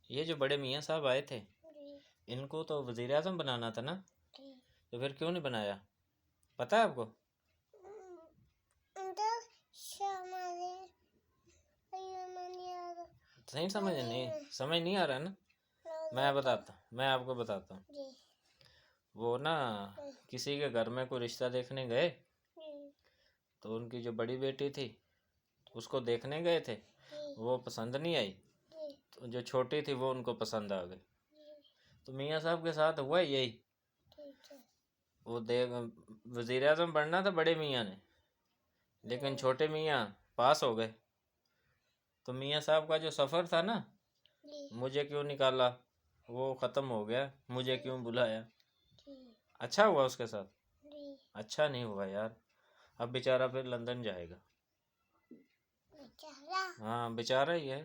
ये जो बड़े मियाँ साहब आए थे, जी, इनको तो वज़ीर आज़म बनाना था ना, जी। तो फिर क्यों नहीं बनाया? पता है आपको? अंदर हमारे नहीं आ रहा। सही समझ नहीं आ रहा ना। मैं आपको बताता हूँ। जी, वो ना किसी के घर में कोई रिश्ता देखने गए, जी, तो उनकी जो बड़ी बेटी थी उसको देखने गए थे, जी, वो पसंद नहीं आई, जी, तो जो छोटी थी वो उनको पसंद आ गई। जी, तो मियाँ साहब के साथ हुआ यही। ठीक है। वो देख वज़ीर आज़म बनना था बड़े मियाँ ने, लेकिन छोटे मियाँ पास हो गए। तो मियाँ साहब का जो सफ़र था ना, जी, मुझे क्यों निकाला, वो ख़त्म हो गया, मुझे क्यों बुलाया। जी, अच्छा हुआ उसके साथ? जी, अच्छा नहीं हुआ यार। अब बेचारा फिर लंदन जाएगा। बेचारा। हाँ बेचारा ही है।